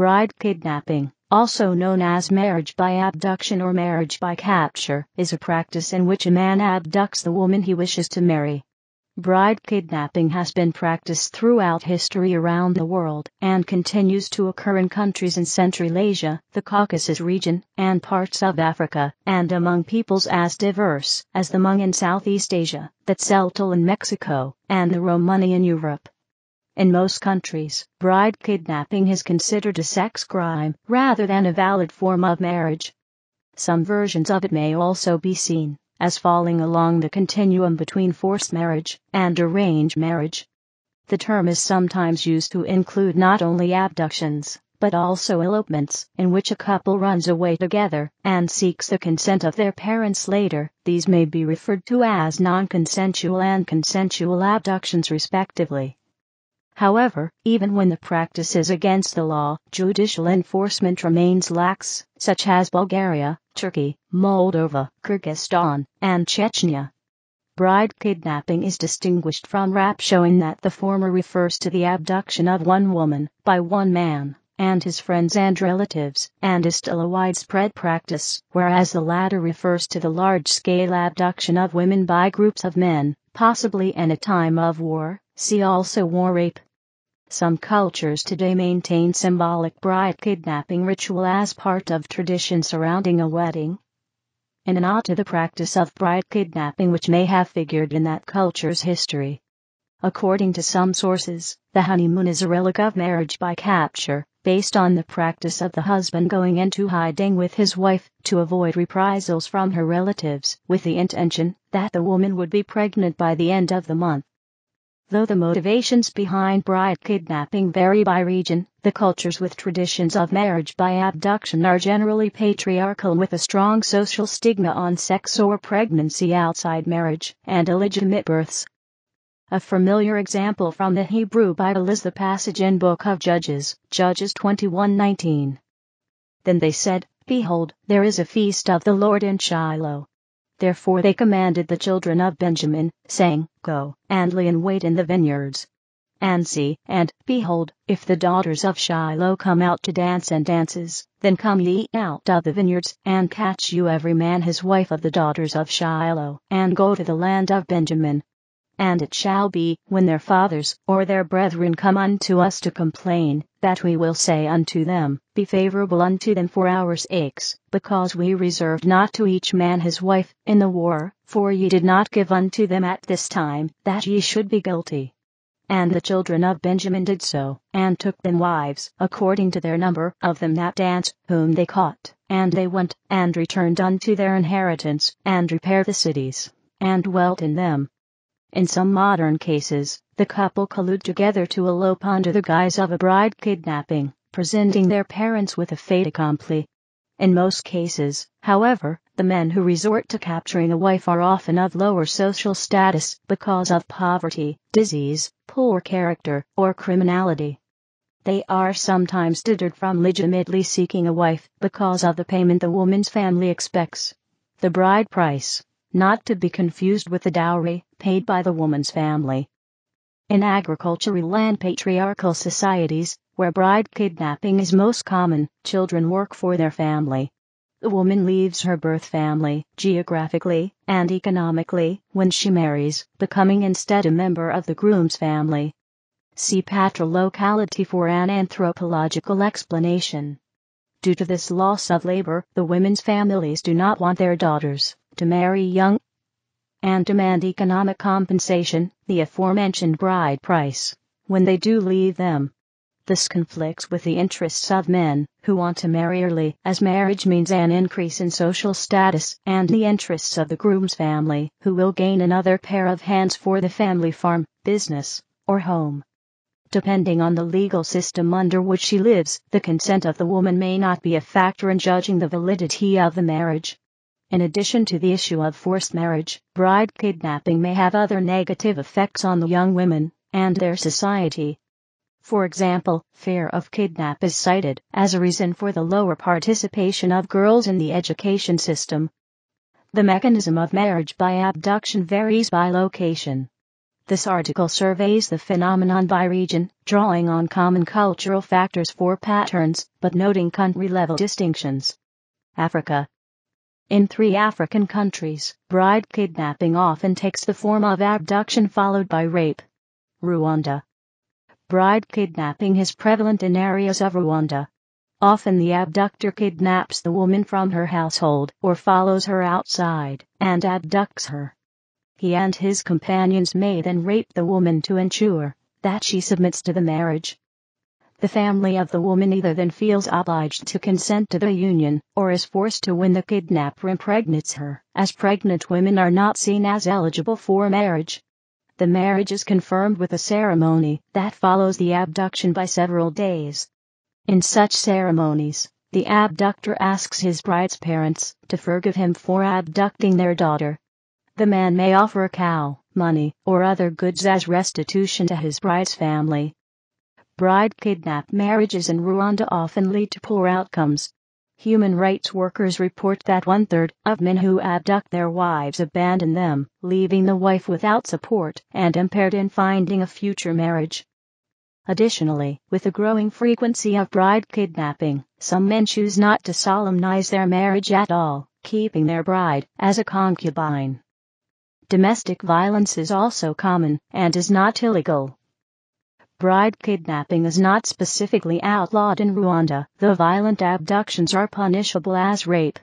Bride kidnapping, also known as marriage by abduction or marriage by capture, is a practice in which a man abducts the woman he wishes to marry. Bride kidnapping has been practiced throughout history around the world and continues to occur in countries in Central Asia, the Caucasus region, and parts of Africa, and among peoples as diverse as the Hmong in Southeast Asia, the Tzeltal in Mexico, and the Romani in Europe. In most countries, bride kidnapping is considered a sex crime rather than a valid form of marriage. Some versions of it may also be seen as falling along the continuum between forced marriage and arranged marriage. The term is sometimes used to include not only abductions, but also elopements, in which a couple runs away together and seeks the consent of their parents later. These may be referred to as non-consensual and consensual abductions respectively. However, even when the practice is against the law, judicial enforcement remains lax, such as Bulgaria, Turkey, Moldova, Kyrgyzstan, and Chechnya. Bride kidnapping is distinguished from rape, showing that the former refers to the abduction of one woman by one man and his friends and relatives, and is still a widespread practice, whereas the latter refers to the large-scale abduction of women by groups of men, possibly in a time of war. See also war rape. Some cultures today maintain symbolic bride kidnapping ritual as part of tradition surrounding a wedding, in a nod to the practice of bride kidnapping which may have figured in that culture's history. According to some sources, the honeymoon is a relic of marriage by capture, based on the practice of the husband going into hiding with his wife to avoid reprisals from her relatives, with the intention that the woman would be pregnant by the end of the month. Though the motivations behind bride kidnapping vary by region, the cultures with traditions of marriage by abduction are generally patriarchal, with a strong social stigma on sex or pregnancy outside marriage and illegitimate births. A familiar example from the Hebrew Bible is the passage in Book of Judges, Judges 21:19. Then they said, Behold, there is a feast of the Lord in Shiloh. Therefore they commanded the children of Benjamin, saying, Go, and lay in wait in the vineyards. And see, and, behold, if the daughters of Shiloh come out to dance and dances, then come ye out of the vineyards, and catch you every man his wife of the daughters of Shiloh, and go to the land of Benjamin. And it shall be, when their fathers or their brethren come unto us to complain, that we will say unto them, Be favorable unto them for our sakes, because we reserved not to each man his wife in the war, for ye did not give unto them at this time, that ye should be guilty. And the children of Benjamin did so, and took them wives, according to their number of them that danced, whom they caught, and they went, and returned unto their inheritance, and repaired the cities, and dwelt in them. In some modern cases, the couple collude together to elope under the guise of a bride kidnapping, presenting their parents with a fait accompli. In most cases, however, the men who resort to capturing a wife are often of lower social status because of poverty, disease, poor character, or criminality. They are sometimes deterred from legitimately seeking a wife because of the payment the woman's family expects. The bride price, not to be confused with the dowry paid by the woman's family. In agricultural and patriarchal societies, where bride kidnapping is most common, children work for their family. The woman leaves her birth family, geographically and economically, when she marries, becoming instead a member of the groom's family. See patrilocality for an anthropological explanation. Due to this loss of labor, the women's families do not want their daughters to marry young and demand economic compensation, the aforementioned bride price, when they do leave them. This conflicts with the interests of men who want to marry early, as marriage means an increase in social status, and the interests of the groom's family, who will gain another pair of hands for the family farm, business, or home. Depending on the legal system under which she lives, the consent of the woman may not be a factor in judging the validity of the marriage. In addition to the issue of forced marriage, bride kidnapping may have other negative effects on the young women and their society. For example, fear of kidnap is cited as a reason for the lower participation of girls in the education system. The mechanism of marriage by abduction varies by location. This article surveys the phenomenon by region, drawing on common cultural factors for patterns, but noting country-level distinctions. Africa. In 3 African countries, bride kidnapping often takes the form of abduction followed by rape. Rwanda. Bride kidnapping is prevalent in areas of Rwanda. Often the abductor kidnaps the woman from her household or follows her outside and abducts her. He and his companions may then rape the woman to ensure that she submits to the marriage. The family of the woman either then feels obliged to consent to the union, or is forced to when the kidnapper impregnates her, as pregnant women are not seen as eligible for marriage. The marriage is confirmed with a ceremony that follows the abduction by several days. In such ceremonies, the abductor asks his bride's parents to forgive him for abducting their daughter. The man may offer a cow, money, or other goods as restitution to his bride's family. Bride kidnap marriages in Rwanda often lead to poor outcomes. Human rights workers report that 1/3 of men who abduct their wives abandon them, leaving the wife without support and impaired in finding a future marriage. Additionally, with the growing frequency of bride kidnapping, some men choose not to solemnize their marriage at all, keeping their bride as a concubine. Domestic violence is also common and is not illegal. Bride kidnapping is not specifically outlawed in Rwanda, though violent abductions are punishable as rape.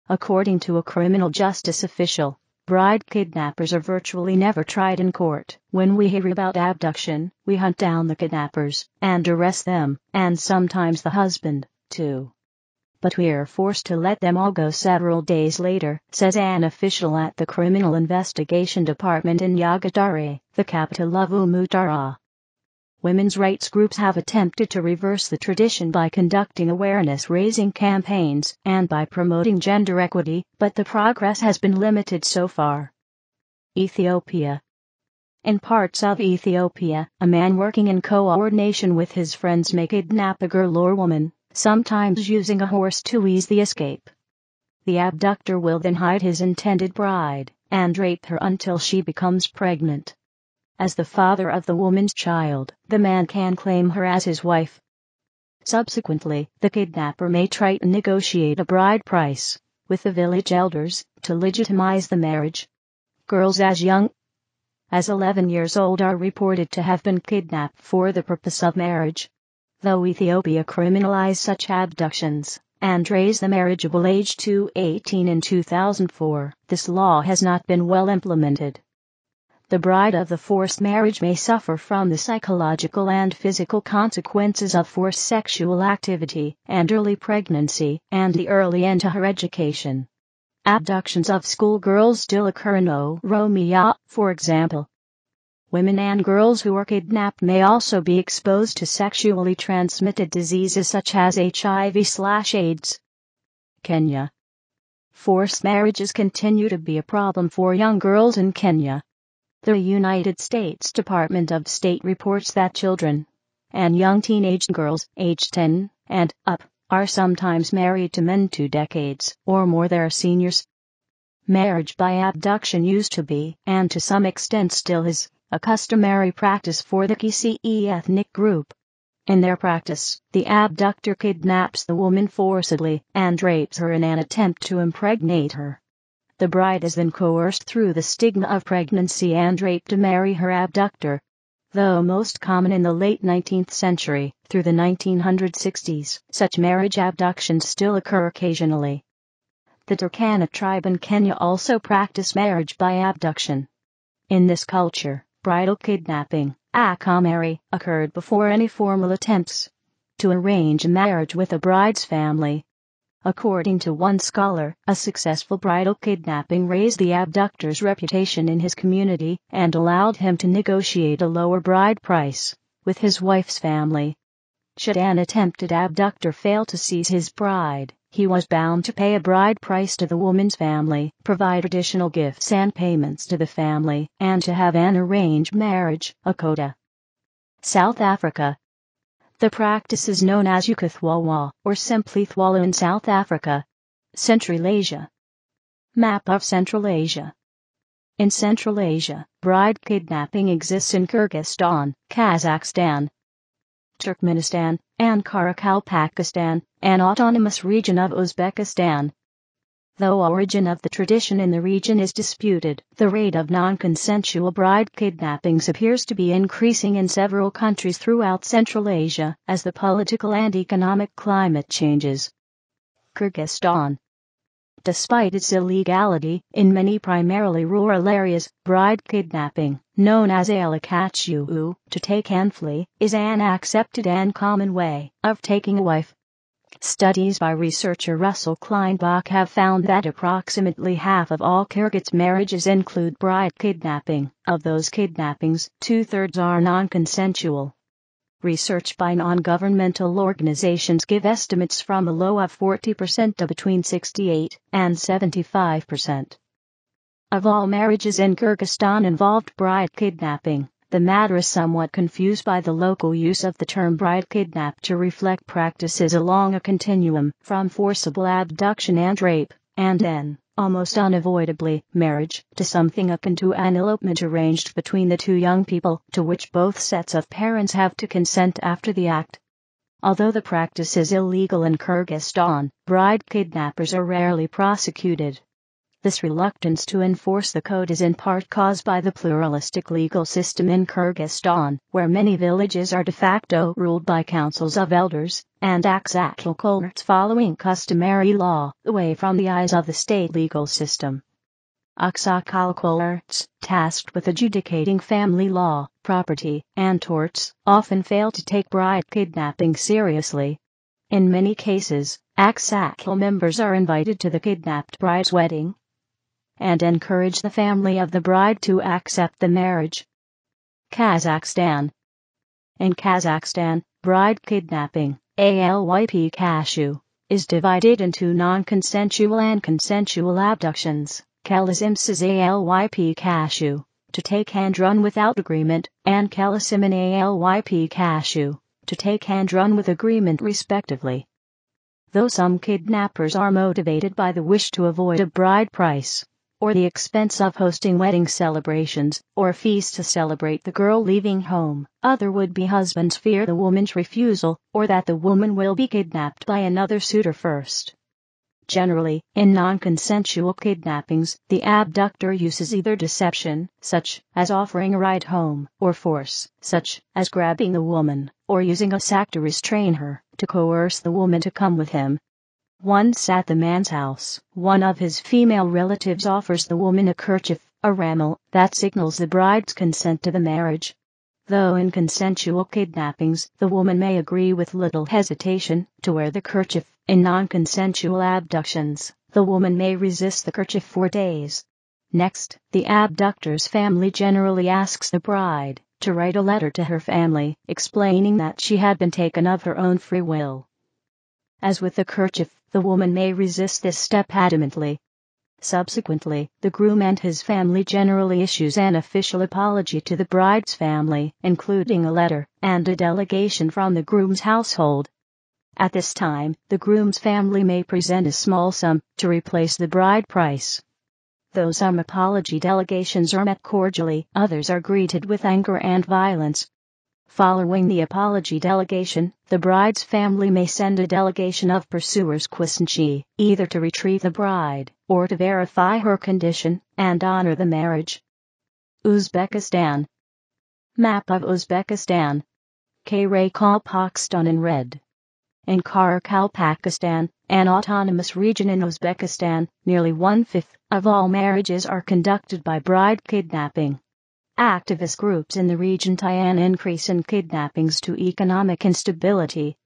According to a criminal justice official, bride kidnappers are virtually never tried in court. When we hear about abduction, we hunt down the kidnappers and arrest them, and sometimes the husband, too. But we're forced to let them all go several days later, says an official at the Criminal Investigation Department in Nyagatare, the capital of Umutara. Women's rights groups have attempted to reverse the tradition by conducting awareness-raising campaigns and by promoting gender equity, but the progress has been limited so far. Ethiopia. In parts of Ethiopia, a man working in coordination with his friends may kidnap a girl or woman, sometimes using a horse to ease the escape. The abductor will then hide his intended bride and rape her until she becomes pregnant. As the father of the woman's child, the man can claim her as his wife. Subsequently, the kidnapper may try to negotiate a bride price with the village elders to legitimize the marriage. Girls as young as 11 years old are reported to have been kidnapped for the purpose of marriage. Though Ethiopia criminalized such abductions and raised the marriageable age to 18 in 2004, this law has not been well implemented. The bride of the forced marriage may suffer from the psychological and physical consequences of forced sexual activity and early pregnancy and the early end to her education. Abductions of schoolgirls still occur in Oromia, for example. Women and girls who are kidnapped may also be exposed to sexually transmitted diseases such as HIV/AIDS. Kenya. Forced marriages continue to be a problem for young girls in Kenya. The United States Department of State reports that children and young teenage girls aged 10 and up are sometimes married to men 2 decades or more their seniors. Marriage by abduction used to be, and to some extent still is, a customary practice for the Kisii ethnic group. In their practice, the abductor kidnaps the woman forcibly and rapes her in an attempt to impregnate her. The bride is then coerced through the stigma of pregnancy and rape to marry her abductor. Though most common in the late 19th century, through the 1960s, such marriage abductions still occur occasionally. The Turkana tribe in Kenya also practice marriage by abduction. In this culture, bridal kidnapping, akamari, occurred before any formal attempts to arrange a marriage with a bride's family. According to one scholar, a successful bridal kidnapping raised the abductor's reputation in his community and allowed him to negotiate a lower bride price with his wife's family. Should an attempted abductor fail to seize his bride, he was bound to pay a bride price to the woman's family, provide additional gifts and payments to the family, and to have an arranged marriage, a quota. South Africa. The practice is known as Ukathwawa, or simply Thwala in South Africa. Central Asia. Map of Central Asia. In Central Asia, bride kidnapping exists in Kyrgyzstan, Kazakhstan, Turkmenistan, and Karakalpakistan, an autonomous region of Uzbekistan. Though origin of the tradition in the region is disputed, the rate of non-consensual bride kidnappings appears to be increasing in several countries throughout Central Asia as the political and economic climate changes. Kyrgyzstan. Despite its illegality, in many primarily rural areas, bride kidnapping, known as elopements, to take and flee, is an accepted and common way of taking a wife. Studies by researcher Russell Kleinbach have found that approximately half of all Kyrgyz marriages include bride kidnapping. Of those kidnappings, 2/3 are non-consensual. Research by non-governmental organizations give estimates from a low of 40% to between 68 and 75%. Of all marriages in Kyrgyzstan involved bride kidnapping. The matter is somewhat confused by the local use of the term bride kidnap to reflect practices along a continuum from forcible abduction and rape, and then, almost unavoidably, marriage, to something akin to an elopement arranged between the two young people, to which both sets of parents have to consent after the act. Although the practice is illegal in Kyrgyzstan, bride kidnappers are rarely prosecuted. This reluctance to enforce the code is in part caused by the pluralistic legal system in Kyrgyzstan, where many villages are de facto ruled by councils of elders, and aksakal courts following customary law, away from the eyes of the state legal system. Aksakal courts, tasked with adjudicating family law, property, and torts, often fail to take bride kidnapping seriously. In many cases, aksakal members are invited to the kidnapped bride's wedding and encourage the family of the bride to accept the marriage. Kazakhstan. In Kazakhstan, bride kidnapping, elopements, is divided into non-consensual and consensual abductions. Kalisim's elopements, to take and run without agreement, and Kalasimin elopements, to take and run with agreement respectively. Though some kidnappers are motivated by the wish to avoid a bride price, or the expense of hosting wedding celebrations, or feasts to celebrate the girl leaving home, other would-be husbands fear the woman's refusal, or that the woman will be kidnapped by another suitor first. Generally, in non-consensual kidnappings, the abductor uses either deception, such as offering a ride home, or force, such as grabbing the woman, or using a sack to restrain her, to coerce the woman to come with him. Once at the man's house, one of his female relatives offers the woman a kerchief, a ramal, that signals the bride's consent to the marriage. Though in consensual kidnappings, the woman may agree with little hesitation to wear the kerchief. In non-consensual abductions, the woman may resist the kerchief for days. Next, the abductor's family generally asks the bride to write a letter to her family, explaining that she had been taken of her own free will. As with the kerchief, the woman may resist this step adamantly. Subsequently, the groom and his family generally issues an official apology to the bride's family, including a letter and a delegation from the groom's household. At this time, the groom's family may present a small sum to replace the bride price. Though some apology delegations are met cordially, others are greeted with anger and violence. Following the apology delegation, the bride's family may send a delegation of pursuers Kwisnchi, either to retrieve the bride, or to verify her condition, and honor the marriage. Uzbekistan. Map of Uzbekistan. Kyrgyzstan in red. In Karakalpakistan, an autonomous region in Uzbekistan, nearly 1/5 of all marriages are conducted by bride kidnapping. Activist groups in the region tie an increase in kidnappings to economic instability.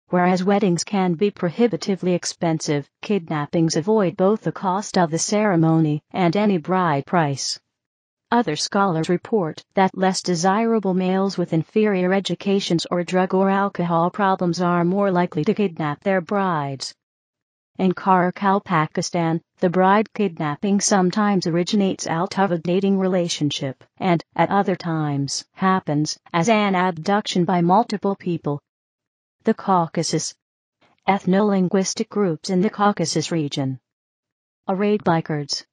Whereas weddings can be prohibitively expensive, kidnappings avoid both the cost of the ceremony and any bride price. Other scholars report that less desirable males with inferior educations or drug or alcohol problems are more likely to kidnap their brides. In Karakalpakistan, the bride kidnapping sometimes originates out of a dating relationship, and, at other times, happens as an abduction by multiple people. The Caucasus. Ethno-linguistic groups in the Caucasus region. A raid by Kurds.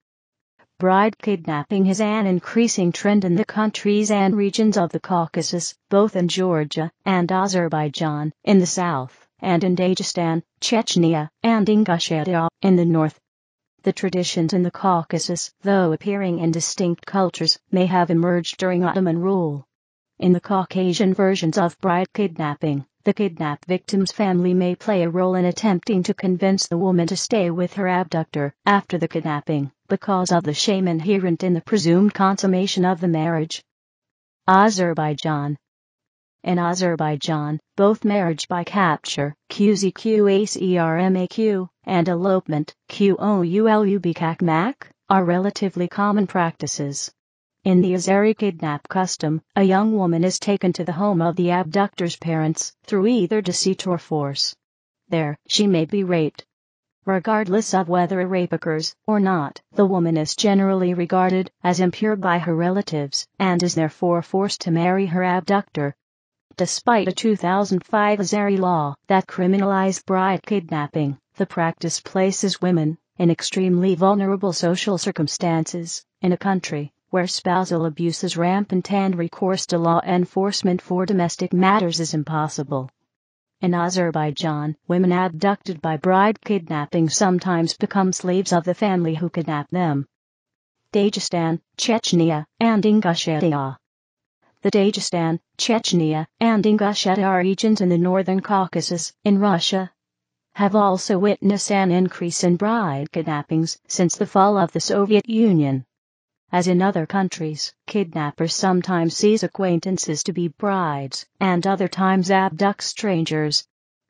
Bride kidnapping is an increasing trend in the countries and regions of the Caucasus, both in Georgia and Azerbaijan in the south, and in Dagestan, Chechnya, and Ingushetia in the north. The traditions in the Caucasus, though appearing in distinct cultures, may have emerged during Ottoman rule. In the Caucasian versions of bride kidnapping, the kidnapped victim's family may play a role in attempting to convince the woman to stay with her abductor after the kidnapping, because of the shame inherent in the presumed consummation of the marriage. Azerbaijan. In Azerbaijan, both marriage by capture, QZQACRMAQ, and elopement, QOULUBKAKMAK, are relatively common practices. In the Azeri kidnap custom, a young woman is taken to the home of the abductor's parents through either deceit or force. There, she may be raped. Regardless of whether a rape occurs or not, the woman is generally regarded as impure by her relatives and is therefore forced to marry her abductor. Despite a 2005 Azeri law that criminalized bride kidnapping, the practice places women in extremely vulnerable social circumstances in a country where spousal abuse is rampant and recourse to law enforcement for domestic matters is impossible. In Azerbaijan, women abducted by bride kidnapping sometimes become slaves of the family who kidnapped them. Dagestan, Chechnya, and Ingushetia. The Dagestan, Chechnya, and Ingushetia regions in the northern Caucasus, in Russia, have also witnessed an increase in bride kidnappings since the fall of the Soviet Union. As in other countries, kidnappers sometimes seize acquaintances to be brides, and other times abduct strangers.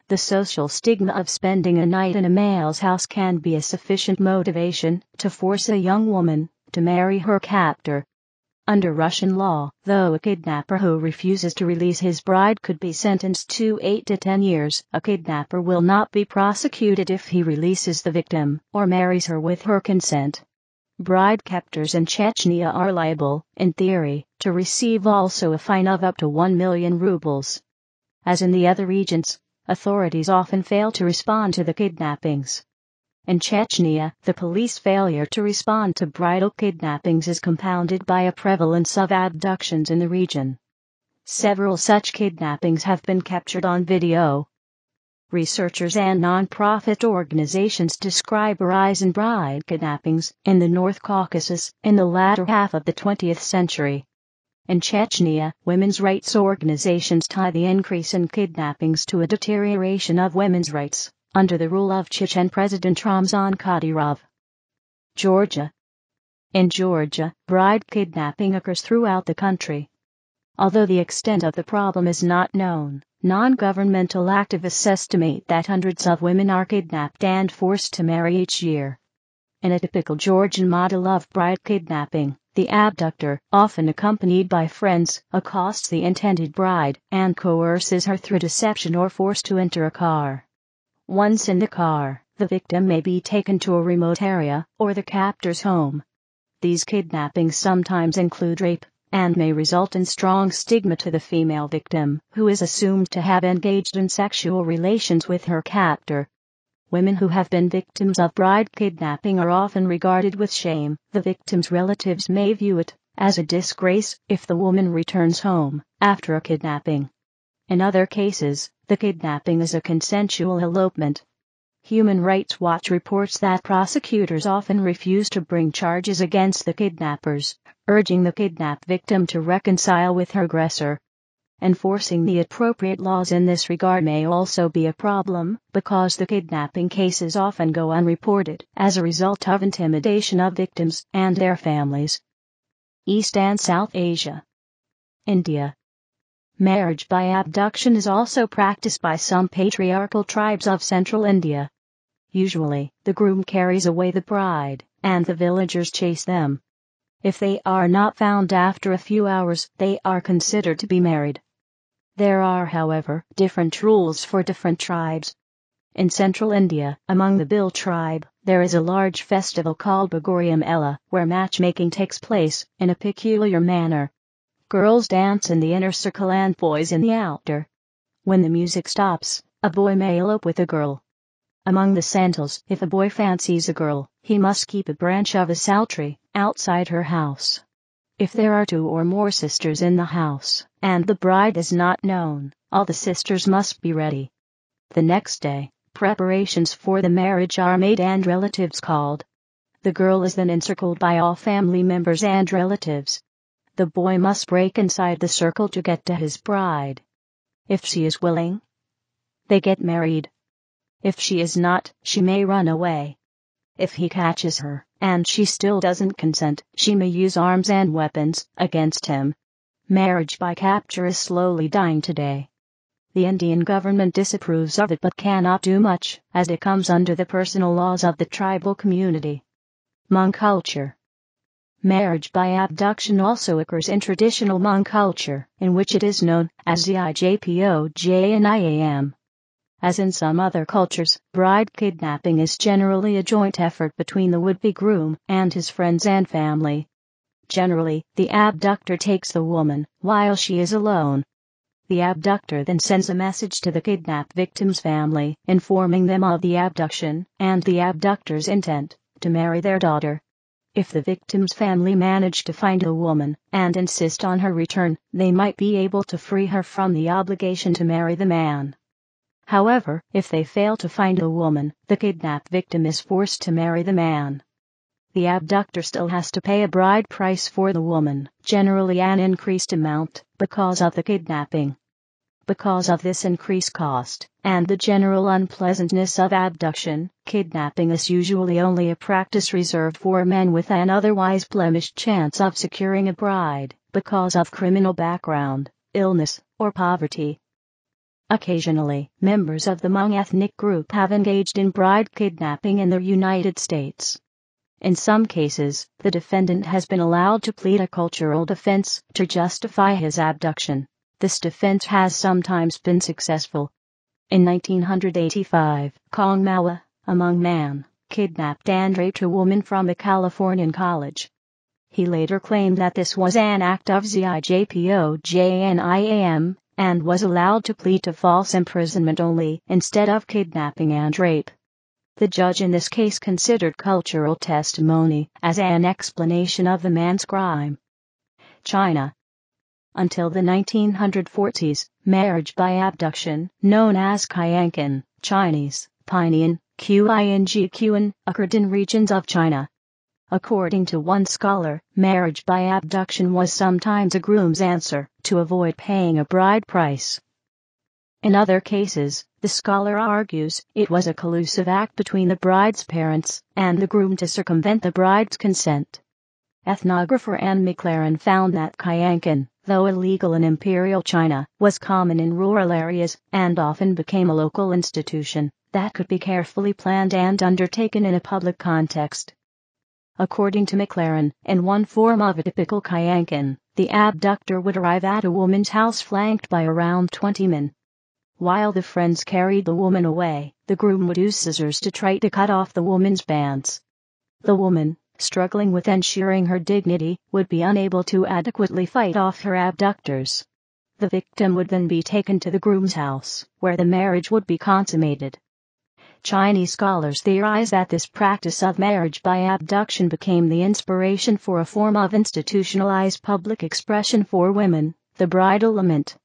The social stigma of spending a night in a male's house can be a sufficient motivation to force a young woman to marry her captor. Under Russian law, though a kidnapper who refuses to release his bride could be sentenced to 8 to 10 years, a kidnapper will not be prosecuted if he releases the victim or marries her with her consent. Bride captors in Chechnya are liable, in theory, to receive also a fine of up to 1 million rubles. As in the other regions, authorities often fail to respond to the kidnappings. In Chechnya, the police failure to respond to bridal kidnappings is compounded by a prevalence of abductions in the region. Several such kidnappings have been captured on video. Researchers and non-profit organizations describe a rise in bride kidnappings in the North Caucasus in the latter half of the 20th century. In Chechnya, women's rights organizations tie the increase in kidnappings to a deterioration of women's rights under the rule of Chechen President Ramzan Kadyrov. Georgia. In Georgia, bride kidnapping occurs throughout the country. Although the extent of the problem is not known, non-governmental activists estimate that hundreds of women are kidnapped and forced to marry each year. In a typical Georgian model of bride kidnapping, the abductor, often accompanied by friends, accosts the intended bride and coerces her through deception or force to enter a car. Once in the car, the victim may be taken to a remote area or the captor's home. These kidnappings sometimes include rape, and may result in strong stigma to the female victim, who is assumed to have engaged in sexual relations with her captor. Women who have been victims of bride kidnapping are often regarded with shame. The victim's relatives may view it as a disgrace if the woman returns home after a kidnapping. In other cases, the kidnapping is a consensual elopement. Human Rights Watch reports that prosecutors often refuse to bring charges against the kidnappers, urging the kidnapped victim to reconcile with her aggressor. Enforcing the appropriate laws in this regard may also be a problem, because the kidnapping cases often go unreported as a result of intimidation of victims and their families. East and South Asia. India. Marriage by abduction is also practiced by some patriarchal tribes of central India. Usually, the groom carries away the bride, and the villagers chase them. If they are not found after a few hours, they are considered to be married. There are, however, different rules for different tribes. In central India, among the Bhil tribe, there is a large festival called Bulgaria Mela, where matchmaking takes place in a peculiar manner. Girls dance in the inner circle and boys in the outer. When the music stops, a boy may elope with a girl. Among the Santals, if a boy fancies a girl, he must keep a branch of a sal tree outside her house. If there are 2 or more sisters in the house, and the bride is not known, all the sisters must be ready. The next day, preparations for the marriage are made and relatives called. The girl is then encircled by all family members and relatives. The boy must break inside the circle to get to his bride. If she is willing, they get married. If she is not, she may run away. If he catches her, and she still doesn't consent, she may use arms and weapons against him. Marriage by capture is slowly dying today. The Indian government disapproves of it but cannot do much, as it comes under the personal laws of the tribal community. Hmong culture. Marriage by abduction also occurs in traditional Hmong culture, in which it is known as zijpojaniam. As in some other cultures, bride kidnapping is generally a joint effort between the would-be groom and his friends and family. Generally, the abductor takes the woman while she is alone. The abductor then sends a message to the kidnapped victim's family, informing them of the abduction and the abductor's intent to marry their daughter. If the victim's family manage to find the woman and insist on her return, they might be able to free her from the obligation to marry the man. However, if they fail to find the woman, the kidnapped victim is forced to marry the man. The abductor still has to pay a bride price for the woman, generally an increased amount, because of the kidnapping. Because of this increased cost, and the general unpleasantness of abduction, kidnapping is usually only a practice reserved for men with an otherwise blemished chance of securing a bride, because of criminal background, illness, or poverty. Occasionally, members of the Hmong ethnic group have engaged in bride kidnapping in the United States. In some cases, the defendant has been allowed to plead a cultural defense to justify his abduction. This defense has sometimes been successful. In 1985, Kong Mawa, a Hmong man, kidnapped and raped a woman from a Californian college. He later claimed that this was an act of zijpojaniam, and was allowed to plead to false imprisonment only instead of kidnapping and rape. The judge in this case considered cultural testimony as an explanation of the man's crime. China. Until the 1940s, marriage by abduction, known as Kyankan, Chinese, Pinian, Qing, occurred in regions of China. According to one scholar, marriage by abduction was sometimes a groom's answer to avoid paying a bride price. In other cases, the scholar argues, it was a collusive act between the bride's parents and the groom to circumvent the bride's consent. Ethnographer Anne McLaren found that Kyankan, though illegal in Imperial China, was common in rural areas and often became a local institution that could be carefully planned and undertaken in a public context. According to McLaren, in one form of a typical Kyankan, the abductor would arrive at a woman's house flanked by around 20 men. While the friends carried the woman away, the groom would use scissors to try to cut off the woman's bands. The woman, struggling with ensuring her dignity, would be unable to adequately fight off her abductors. The victim would then be taken to the groom's house, where the marriage would be consummated. Chinese scholars theorize that this practice of marriage by abduction became the inspiration for a form of institutionalized public expression for women, the bridal lament.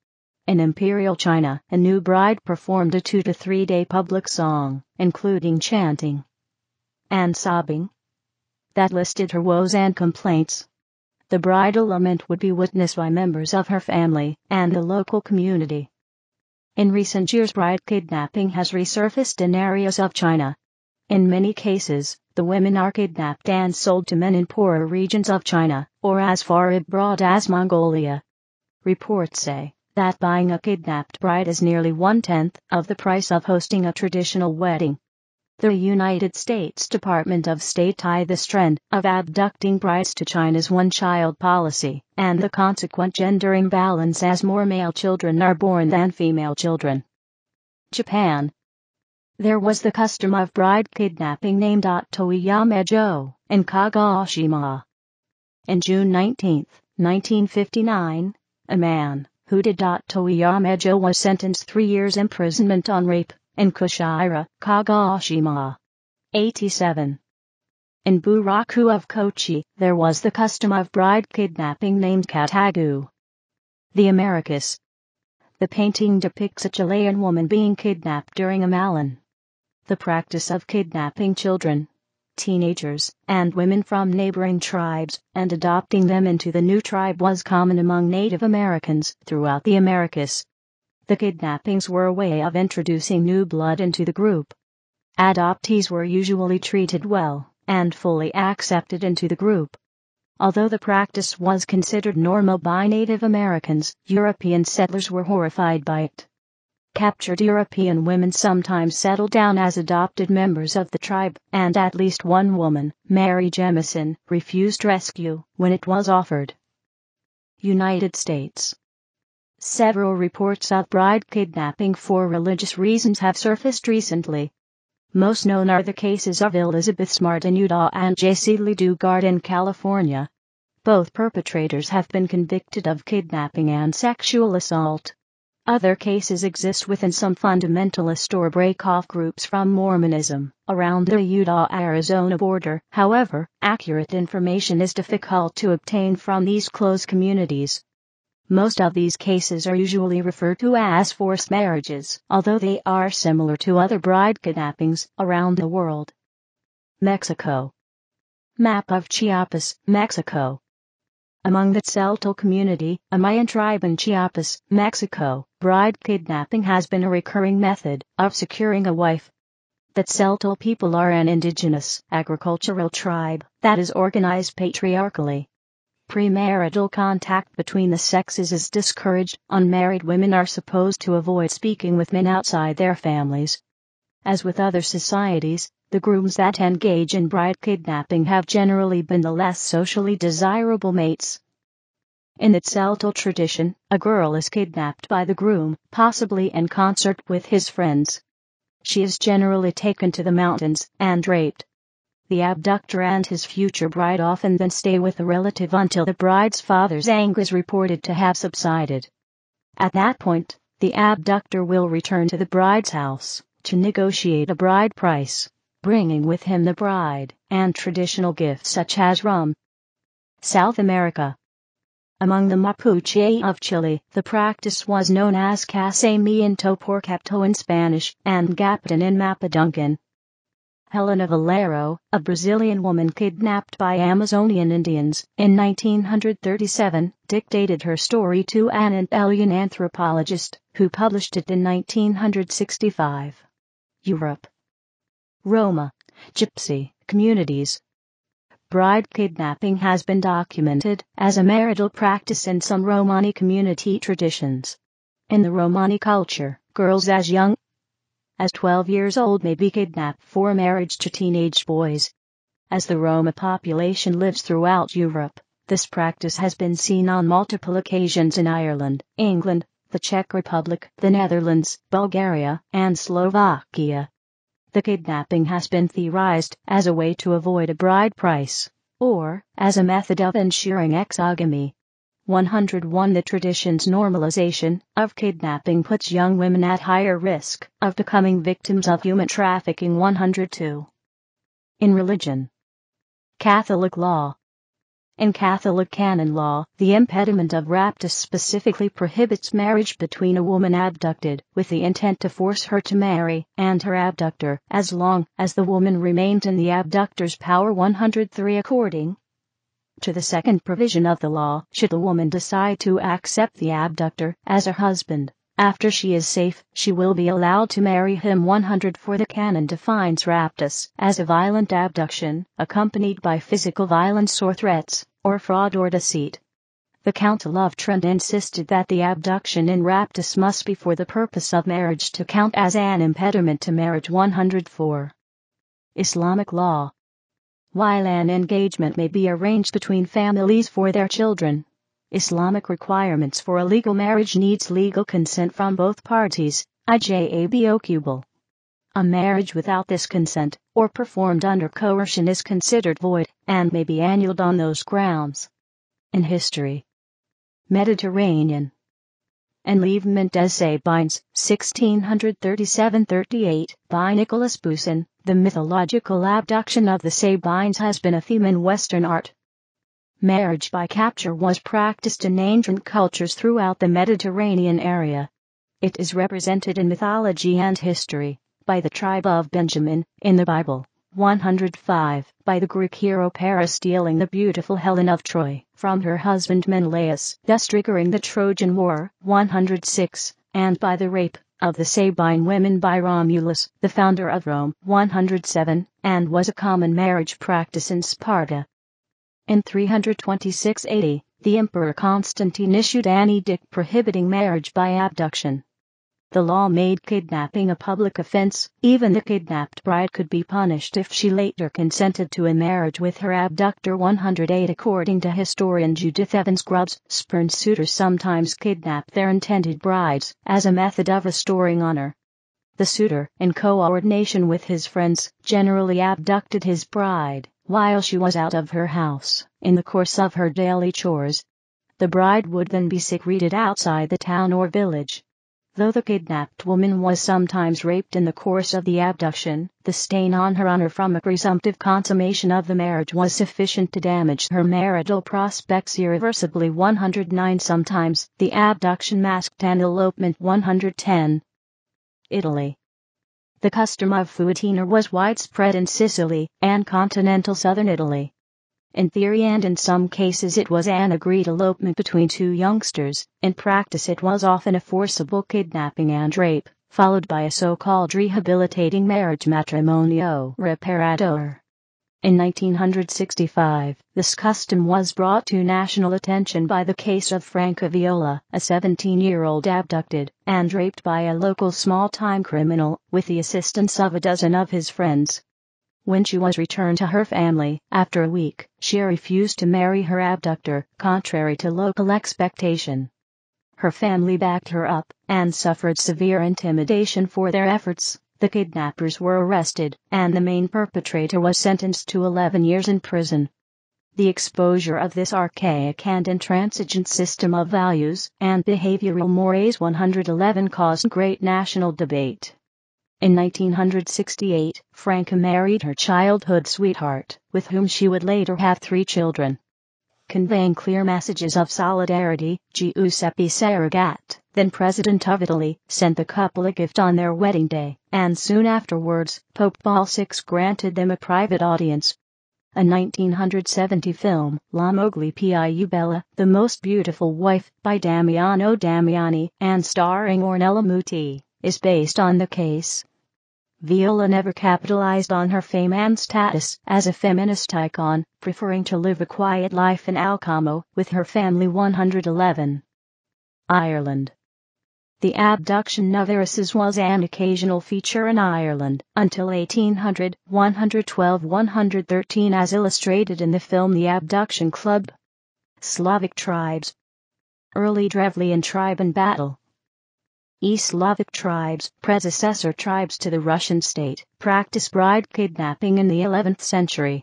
In Imperial China, a new bride performed a 2 to 3 day public song, including chanting and sobbing, that listed her woes and complaints. The bridal lament would be witnessed by members of her family and the local community. In recent years, bride kidnapping has resurfaced in areas of China. In many cases, the women are kidnapped and sold to men in poorer regions of China, or as far abroad as Mongolia. Reports say that buying a kidnapped bride is nearly 1/10 of the price of hosting a traditional wedding. The United States Department of State tied this trend of abducting brides to China's one-child policy, and the consequent gender imbalance as more male children are born than female children. Japan. There was the custom of bride kidnapping named Toiyamejo in Kagoshima. In June 19, 1959, a man who did Toiyamejo was sentenced 3 years imprisonment on rape in Kushiro, Kagoshima. 87. In Buraku of Kochi, there was the custom of bride kidnapping named Katagu. The Americas. The painting depicts a Chilean woman being kidnapped during a Malin. The practice of kidnapping children, teenagers, and women from neighboring tribes, and adopting them into the new tribe was common among Native Americans throughout the Americas. The kidnappings were a way of introducing new blood into the group. Adoptees were usually treated well, and fully accepted into the group. Although the practice was considered normal by Native Americans, European settlers were horrified by it. Captured European women sometimes settled down as adopted members of the tribe, and at least one woman, Mary Jemison, refused rescue when it was offered. United States. Several reports of bride kidnapping for religious reasons have surfaced recently. Most known are the cases of Elizabeth Smart in Utah and J.C. Lee Dugard in California. Both perpetrators have been convicted of kidnapping and sexual assault. Other cases exist within some fundamentalist or break-off groups from Mormonism around the Utah-Arizona border. However, accurate information is difficult to obtain from these close communities. Most of these cases are usually referred to as forced marriages, although they are similar to other bride kidnappings around the world. Mexico. Map of Chiapas, Mexico. Among the Tzeltal community, a Mayan tribe in Chiapas, Mexico, bride kidnapping has been a recurring method of securing a wife. The Tzeltal people are an indigenous, agricultural tribe that is organized patriarchally. Premarital contact between the sexes is discouraged. Unmarried women are supposed to avoid speaking with men outside their families. As with other societies, the grooms that engage in bride kidnapping have generally been the less socially desirable mates. In the Tzeltal tradition, a girl is kidnapped by the groom, possibly in concert with his friends. She is generally taken to the mountains and raped. The abductor and his future bride often then stay with a relative until the bride's father's anger is reported to have subsided. At that point, the abductor will return to the bride's house to negotiate a bride price, bringing with him the bride and traditional gifts such as rum. South America. Among the Mapuche of Chile, the practice was known as casamiento por capto in Spanish and gapton in Mapudungun. Helena Valero, a Brazilian woman kidnapped by Amazonian Indians in 1937, dictated her story to an Italian anthropologist, who published it in 1965. Europe. Roma, Gypsy communities. Bride kidnapping has been documented as a marital practice in some Romani community traditions. In the Romani culture, girls as young as 12 years old may be kidnapped for marriage to teenage boys. As the Roma population lives throughout Europe, this practice has been seen on multiple occasions in Ireland, England, the Czech Republic, the Netherlands, Bulgaria, and Slovakia. The kidnapping has been theorized as a way to avoid a bride price, or as a method of ensuring exogamy. 101. The tradition's normalization of kidnapping puts young women at higher risk of becoming victims of human trafficking. 102. In religion. Catholic law. In Catholic canon law, the impediment of raptus specifically prohibits marriage between a woman abducted with the intent to force her to marry and her abductor, as long as the woman remains in the abductor's power. 103. According to the second provision of the law, should the woman decide to accept the abductor as her husband, after she is safe, she will be allowed to marry him. 104. The canon defines raptus as a violent abduction, accompanied by physical violence or threats, or fraud or deceit. The Council of Trent insisted that the abduction in raptus must be for the purpose of marriage to count as an impediment to marriage. 104. Islamic law. While an engagement may be arranged between families for their children, Islamic requirements for a legal marriage needs legal consent from both parties. Ijabokubal. A marriage without this consent, or performed under coercion, is considered void, and may be annulled on those grounds. In history. Mediterranean. Enlèvement des Sabines, 1637-38, by Nicholas Poussin. The mythological abduction of the Sabines has been a theme in Western art. Marriage by capture was practiced in ancient cultures throughout the Mediterranean area. It is represented in mythology and history by the tribe of Benjamin, in the Bible, 105, by the Greek hero Paris stealing the beautiful Helen of Troy from her husband Menelaus, thus triggering the Trojan War, 106, and by the rape of the Sabine women by Romulus, the founder of Rome, 107, and was a common marriage practice in Sparta. In 326 AD, the Emperor Constantine issued an edict prohibiting marriage by abduction. The law made kidnapping a public offense. Even the kidnapped bride could be punished if she later consented to a marriage with her abductor. 108 According to historian Judith Evans Grubbs, spurned suitors sometimes kidnap their intended brides as a method of restoring honor. The suitor, in coordination with his friends, generally abducted his bride while she was out of her house, in the course of her daily chores. The bride would then be secreted outside the town or village. Though the kidnapped woman was sometimes raped in the course of the abduction, the stain on her honor from a presumptive consummation of the marriage was sufficient to damage her marital prospects irreversibly. 109 Sometimes, the abduction masked an elopement. 110 Italy. The custom of fouetiner was widespread in Sicily and continental southern Italy. In theory and in some cases it was an agreed elopement between two youngsters. In practice it was often a forcible kidnapping and rape, followed by a so-called rehabilitating marriage, matrimonio reparador. In 1965, this custom was brought to national attention by the case of Franca Viola, a 17-year-old abducted and raped by a local small-time criminal, with the assistance of a dozen of his friends. When she was returned to her family, after a week, she refused to marry her abductor, contrary to local expectation. Her family backed her up, and suffered severe intimidation for their efforts. The kidnappers were arrested, and the main perpetrator was sentenced to 11 years in prison. The exposure of this archaic and intransigent system of values and behavioral mores 111 caused great national debate. In 1968, Franca married her childhood sweetheart, with whom she would later have 3 children. Conveying clear messages of solidarity, Giuseppe Saragat, then president of Italy, sent the couple a gift on their wedding day, and soon afterwards, Pope Paul VI granted them a private audience. A 1970 film, La Moglie più bella, The Most Beautiful Wife, by Damiano Damiani, and starring Ornella Muti, is based on the case. Viola never capitalized on her fame and status as a feminist icon, preferring to live a quiet life in Alcamo with her family. 111 Ireland. The abduction of heiresses was an occasional feature in Ireland, until 1800, 112-113 as illustrated in the film The Abduction Club. Slavic tribes. Early Drevlian tribe in battle. East Slavic tribes, predecessor tribes to the Russian state, practiced bride kidnapping in the 11th century.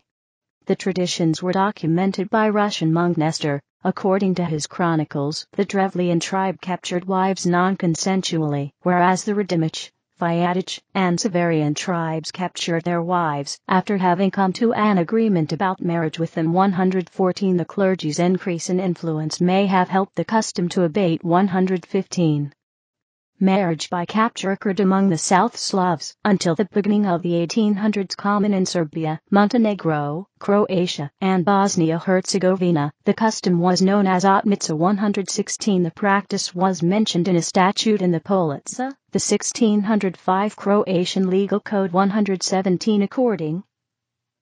The traditions were documented by Russian monk Nestor. According to his chronicles, the Drevlian tribe captured wives non-consensually, whereas the Radimich, Vyatich, and Severian tribes captured their wives after having come to an agreement about marriage with them. 114 The clergy's increase in influence may have helped the custom to abate. 115 Marriage by capture occurred among the South Slavs until the beginning of the 1800s. Common in Serbia, Montenegro, Croatia, and Bosnia-Herzegovina. The custom was known as otmica. 116 The practice was mentioned in a statute in the Polica, the 1605 Croatian legal code. 117 According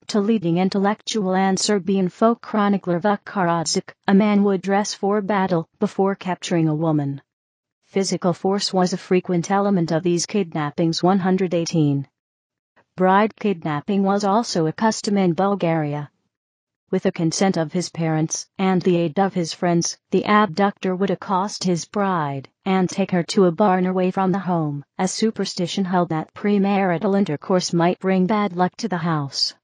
to leading intellectual and Serbian folk chronicler Vuk Karadžić, a man would dress for battle before capturing a woman. Physical force was a frequent element of these kidnappings. 118 Bride kidnapping was also a custom in Bulgaria. With the consent of his parents and the aid of his friends, the abductor would accost his bride and take her to a barn away from the home, as superstition held that premarital intercourse might bring bad luck to the house.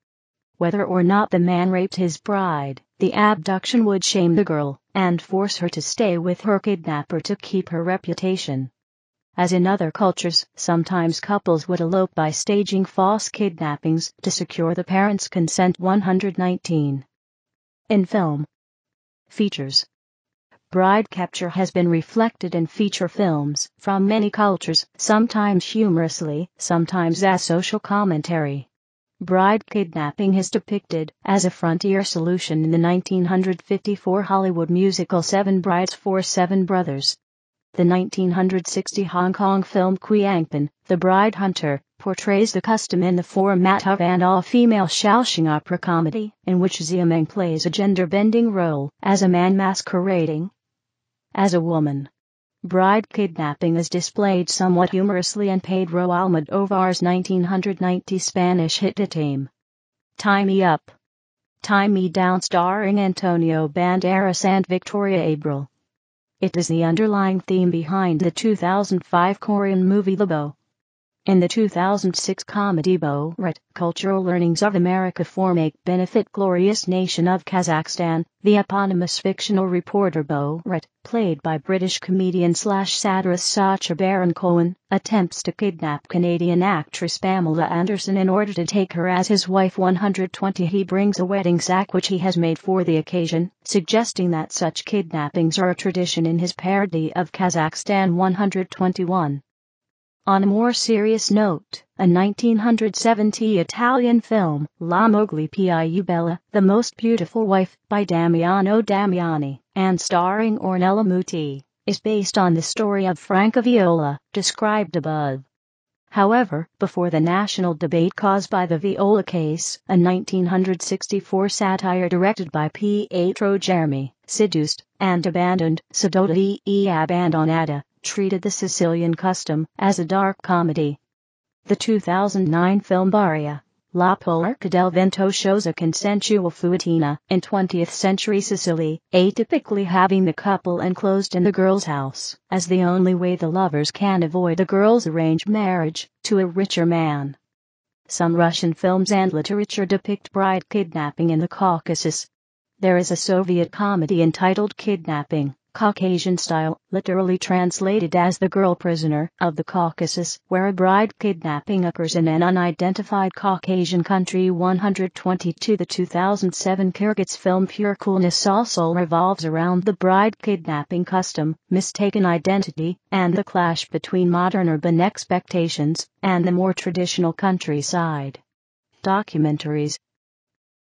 Whether or not the man raped his bride, the abduction would shame the girl and force her to stay with her kidnapper to keep her reputation. As in other cultures, sometimes couples would elope by staging false kidnappings to secure the parents' consent. 119. In film. Features. Bride capture has been reflected in feature films from many cultures, sometimes humorously, sometimes as social commentary. Bride kidnapping is depicted as a frontier solution in the 1954 Hollywood musical Seven Brides for Seven Brothers. The 1960 Hong Kong film Kidnapping, The Bride Hunter, portrays the custom in the format of an all-female Shaoxing opera comedy, in which Xiameng plays a gender-bending role as a man masquerading as a woman. Bride kidnapping is displayed somewhat humorously in Pedro Almodóvar's 1990 Spanish hit Time. Tie Me Up. Tie Me Down starring Antonio Banderas and Victoria Abril. It is the underlying theme behind the 2005 Korean movie The Bow. In the 2006 comedy Borat, Cultural Learnings of America for Make Benefit Glorious Nation of Kazakhstan, the eponymous fictional reporter Borat, played by British comedian/satirist Sacha Baron Cohen, attempts to kidnap Canadian actress Pamela Anderson in order to take her as his wife. 120. He brings a wedding sack which he has made for the occasion, suggesting that such kidnappings are a tradition in his parody of Kazakhstan. 121. On a more serious note, a 1970 Italian film, La Moglie più bella, The Most Beautiful Wife, by Damiano Damiani, and starring Ornella Muti, is based on the story of Franca Viola, described above. However, before the national debate caused by the Viola case, a 1964 satire directed by Pietro Germi, Seduced and Abandoned, Sedotta e Abbandonata, treated the Sicilian custom as a dark comedy. The 2009 film Bulgaria, La Polka del Vento shows a consensual fuitina in 20th century Sicily, atypically having the couple enclosed in the girl's house, as the only way the lovers can avoid the girl's arranged marriage to a richer man. Some Russian films and literature depict bride kidnapping in the Caucasus. There is a Soviet comedy entitled Kidnapping, Caucasian style, literally translated as The Girl Prisoner of the Caucasus, where a bride kidnapping occurs in an unidentified Caucasian country. 122. The 2007 Kyrgyz film Pure Coolness also revolves around the bride kidnapping custom, mistaken identity, and the clash between modern urban expectations and the more traditional countryside. Documentaries.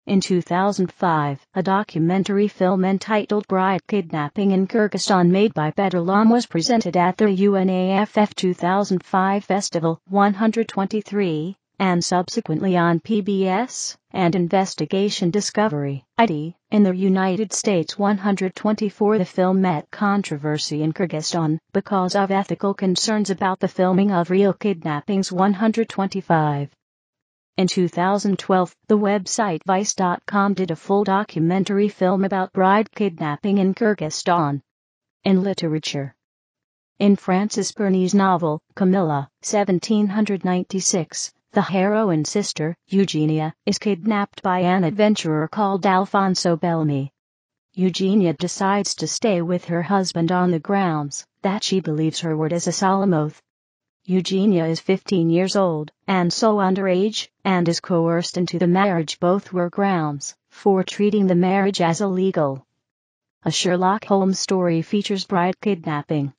In 2005, a documentary film entitled Bride Kidnapping in Kyrgyzstan made by Bedrelam was presented at the UNAFF 2005 Festival 123, and subsequently on PBS and Investigation Discovery ID in the United States. 124. The film met controversy in Kyrgyzstan because of ethical concerns about the filming of real kidnappings. 125. In 2012, the website Vice.com did a full documentary film about bride kidnapping in Kyrgyzstan. In literature. In Francis Burney's novel, Camilla, 1796, the heroine's sister, Eugenia, is kidnapped by an adventurer called Alfonso Bellamy. Eugenia decides to stay with her husband on the grounds that she believes her word is a solemn oath. Eugenia is 15 years old, and so underage, and is coerced into the marriage. Both were grounds for treating the marriage as illegal. A Sherlock Holmes story features bride kidnapping.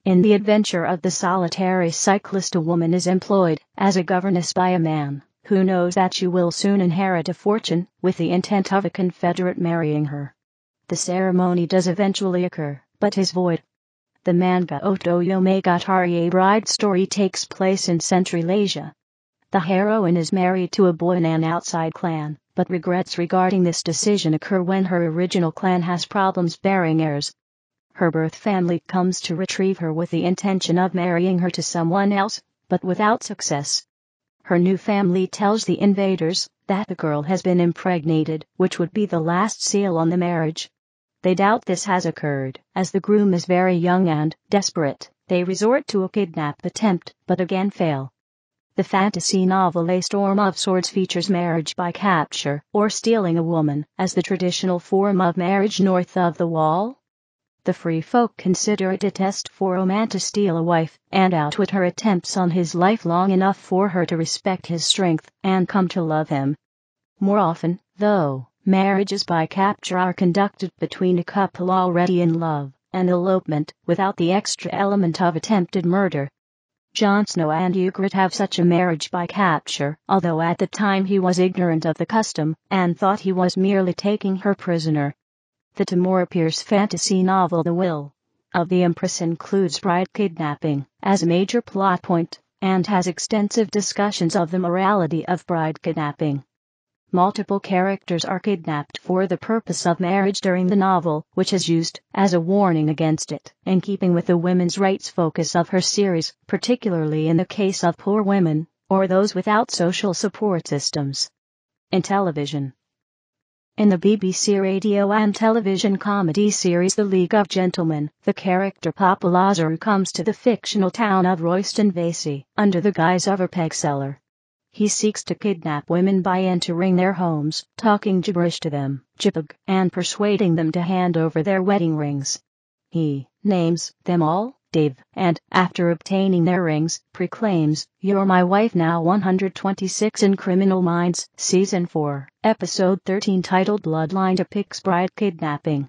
In The Adventure of the Solitary Cyclist, a woman is employed as a governess by a man who knows that she will soon inherit a fortune, with the intent of a confederate marrying her. The ceremony does eventually occur, but is void. The manga Otoyomegatari, a bride story, takes place in Central Asia. The heroine is married to a boy in an outside clan, but regrets regarding this decision occur when her original clan has problems bearing heirs. Her birth family comes to retrieve her with the intention of marrying her to someone else, but without success. Her new family tells the invaders that the girl has been impregnated, which would be the last seal on the marriage. They doubt this has occurred, as the groom is very young and, desperate, they resort to a kidnap attempt, but again fail. The fantasy novel A Storm of Swords features marriage by capture, or stealing a woman, as the traditional form of marriage north of the Wall. The free folk consider it a test for a man to steal a wife and outwit her attempts on his life long enough for her to respect his strength and come to love him. More often, though, marriages by capture are conducted between a couple already in love, an elopement without the extra element of attempted murder. Jon Snow and Ygritte have such a marriage by capture, although at the time he was ignorant of the custom and thought he was merely taking her prisoner. The Tamora Pierce fantasy novel The Will of the Empress includes bride kidnapping as a major plot point, and has extensive discussions of the morality of bride kidnapping. Multiple characters are kidnapped for the purpose of marriage during the novel, which is used as a warning against it, in keeping with the women's rights focus of her series, particularly in the case of poor women, or those without social support systems. In television. In the BBC radio and television comedy series The League of Gentlemen, the character Papa Lazarou comes to the fictional town of Royston Vasey, under the guise of a peg seller. He seeks to kidnap women by entering their homes, talking gibberish to them, and persuading them to hand over their wedding rings. He names them all Dave, and, after obtaining their rings, proclaims, "You're my wife now." 126 in Criminal Minds, Season 4, Episode 13 titled Bloodline depicts bride kidnapping.